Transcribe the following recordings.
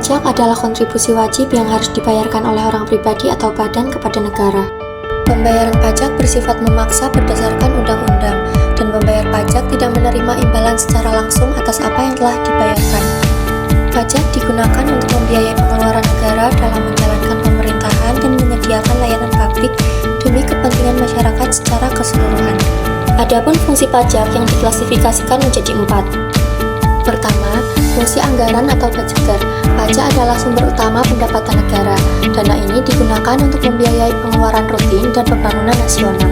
Pajak adalah kontribusi wajib yang harus dibayarkan oleh orang pribadi atau badan kepada negara. Pembayaran pajak bersifat memaksa berdasarkan undang-undang, dan pembayar pajak tidak menerima imbalan secara langsung atas apa yang telah dibayarkan. Pajak digunakan untuk membiayai pengeluaran negara dalam menjalankan pemerintahan dan menyediakan layanan publik demi kepentingan masyarakat secara keseluruhan. Adapun fungsi pajak yang diklasifikasikan menjadi 4. Pertama, fungsi anggaran atau budgeter. Pajak adalah sumber utama pendapatan negara. Dana ini digunakan untuk membiayai pengeluaran rutin dan pembangunan nasional.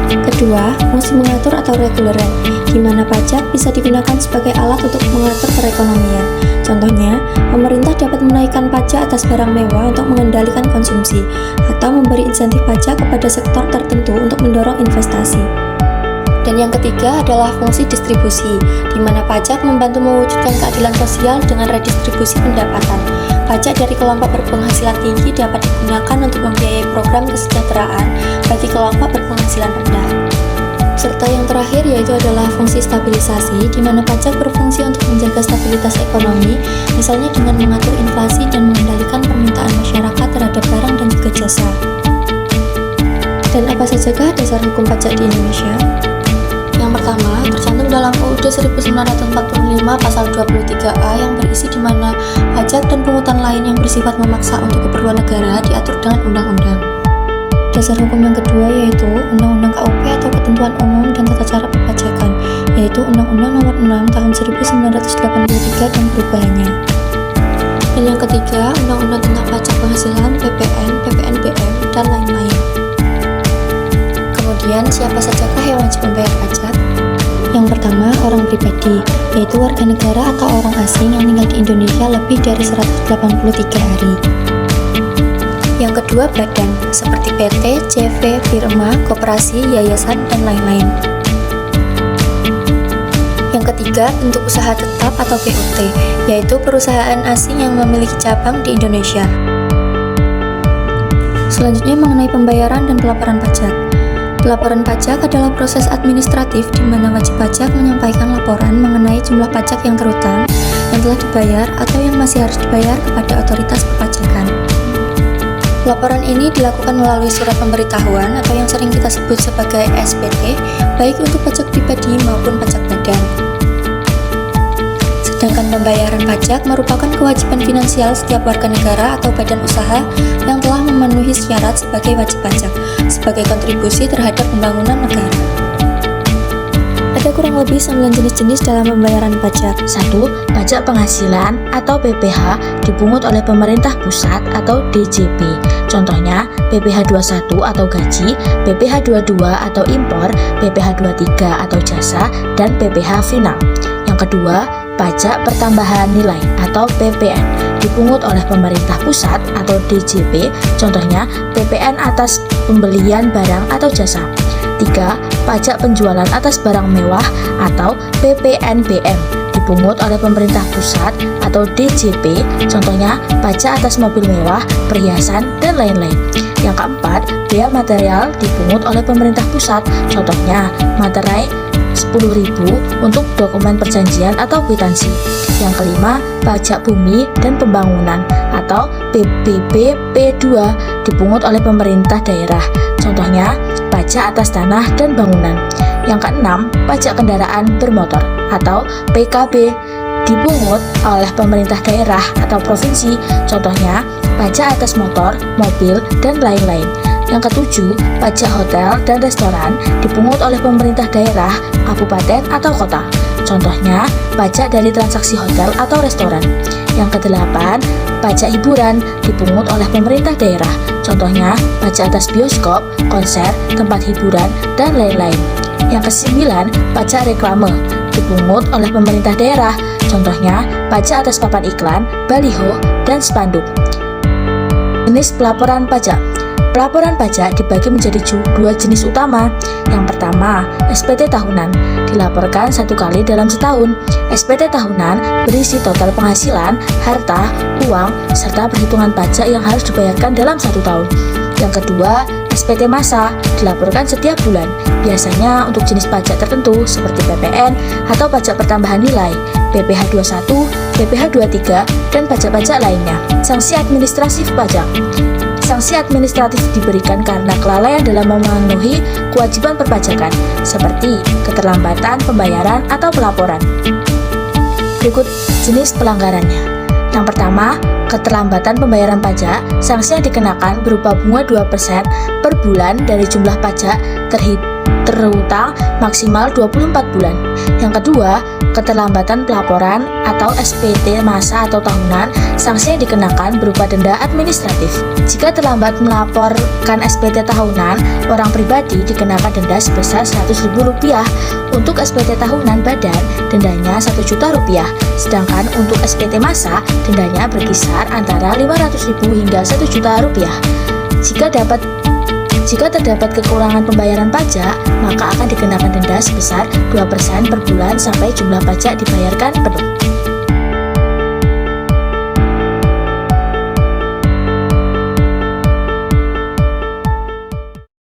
Kedua, fungsi mengatur atau reguleran, di mana pajak bisa digunakan sebagai alat untuk mengatur perekonomian. Contohnya, pemerintah dapat menaikkan pajak atas barang mewah untuk mengendalikan konsumsi, atau memberi insentif pajak kepada sektor tertentu untuk mendorong investasi. Dan yang ketiga adalah fungsi distribusi, di mana pajak membantu mewujudkan keadilan sosial dengan redistribusi pendapatan. Pajak dari kelompok berpenghasilan tinggi dapat digunakan untuk membiayai program kesejahteraan bagi kelompok berpenghasilan rendah. Serta yang terakhir yaitu adalah fungsi stabilisasi, di mana pajak berfungsi untuk menjaga stabilitas ekonomi, misalnya dengan mengatur inflasi dan mengendalikan permintaan masyarakat terhadap barang dan juga jasa. Dan apa sajakah dasar hukum pajak di Indonesia? Yang pertama, tercantum dalam UUD 1945 pasal 23A yang berisi di mana pajak dan pungutan lain yang bersifat memaksa untuk keperluan negara diatur dengan undang-undang. Dasar hukum yang kedua yaitu Undang-Undang KUP atau Ketentuan Umum dan Tata Cara Perpajakan, yaitu Undang-Undang Nomor 6 Tahun 1983 dan perubahannya. Dan yang ketiga, Undang-Undang tentang Pajak Penghasilan, PPN, PPNBM, dan lain-lain. Kemudian, siapa sajakah yang wajib membayar pajak? Yang pertama, orang pribadi, yaitu warga negara atau orang asing yang tinggal di Indonesia lebih dari 183 hari. Yang kedua, badan, seperti PT, CV, firma, koperasi, yayasan, dan lain-lain. Yang ketiga, bentuk usaha tetap atau BUT, yaitu perusahaan asing yang memiliki cabang di Indonesia. Selanjutnya mengenai pembayaran dan pelaporan pajak. Laporan pajak adalah proses administratif di mana wajib pajak menyampaikan laporan mengenai jumlah pajak yang terutang, yang telah dibayar atau yang masih harus dibayar kepada otoritas perpajakan. Laporan ini dilakukan melalui surat pemberitahuan atau yang sering kita sebut sebagai SPT, baik untuk pajak pribadi maupun pajak badan. Sedangkan pembayaran pajak merupakan kewajiban finansial setiap warga negara atau badan usaha yang telah memenuhi syarat sebagai wajib pajak, sebagai kontribusi terhadap pembangunan negara. Ada kurang lebih 9 jenis-jenis dalam pembayaran pajak. 1. Pajak penghasilan atau PPh dipungut oleh pemerintah pusat atau DJP. Contohnya, PPh 21 atau gaji, PPh 22 atau impor, PPh 23 atau jasa, dan PPh final. Yang kedua, pajak pertambahan nilai atau PPN dipungut oleh pemerintah pusat atau DJP, contohnya PPN atas pembelian barang atau jasa. 3. Pajak penjualan atas barang mewah atau PPNBM dipungut oleh pemerintah pusat atau DJP, contohnya pajak atas mobil mewah, perhiasan, dan lain-lain. Yang keempat, biaya material dipungut oleh pemerintah pusat, contohnya materai 10.000 untuk dokumen perjanjian atau kwitansi. Yang kelima, pajak bumi dan pembangunan atau PBB P2 dipungut oleh pemerintah daerah. Contohnya, pajak atas tanah dan bangunan. Yang keenam, pajak kendaraan bermotor atau PKB dipungut oleh pemerintah daerah atau provinsi. Contohnya, pajak atas motor, mobil, dan lain-lain. Yang ketujuh, pajak hotel dan restoran dipungut oleh pemerintah daerah, kabupaten, atau kota. Contohnya, pajak dari transaksi hotel atau restoran. Yang kedelapan, pajak hiburan dipungut oleh pemerintah daerah. Contohnya, pajak atas bioskop, konser, tempat hiburan, dan lain-lain. Yang kesembilan, pajak reklame dipungut oleh pemerintah daerah. Contohnya, pajak atas papan iklan, baliho, dan spanduk. Jenis pelaporan pajak. Pelaporan pajak dibagi menjadi dua jenis utama. Yang pertama, SPT tahunan, dilaporkan 1 kali dalam setahun. SPT tahunan berisi total penghasilan, harta, uang, serta perhitungan pajak yang harus dibayarkan dalam 1 tahun. Yang kedua, SPT masa, dilaporkan setiap bulan, biasanya untuk jenis pajak tertentu seperti PPN atau pajak pertambahan nilai, PPh 21, PPh 23, dan pajak-pajak lainnya. Sanksi administratif pajak. Sanksi administratif diberikan karena kelalaian dalam memenuhi kewajiban perpajakan, seperti keterlambatan pembayaran atau pelaporan. Berikut jenis pelanggarannya. Yang pertama, keterlambatan pembayaran pajak. Sanksi yang dikenakan berupa bunga 2% per bulan dari jumlah pajak terutang maksimal 24 bulan. Yang kedua, keterlambatan pelaporan atau SPT masa atau tahunan. Sanksi yang dikenakan berupa denda administratif. Jika terlambat melaporkan SPT tahunan, orang pribadi dikenakan denda sebesar Rp100.000. Untuk SPT tahunan badan, dendanya Rp1.000.000. Sedangkan untuk SPT masa, dendanya berkisar antara Rp500.000 hingga Rp1.000.000. Jika terdapat kekurangan pembayaran pajak, maka akan dikenakan denda sebesar 2% per bulan sampai jumlah pajak dibayarkan penuh.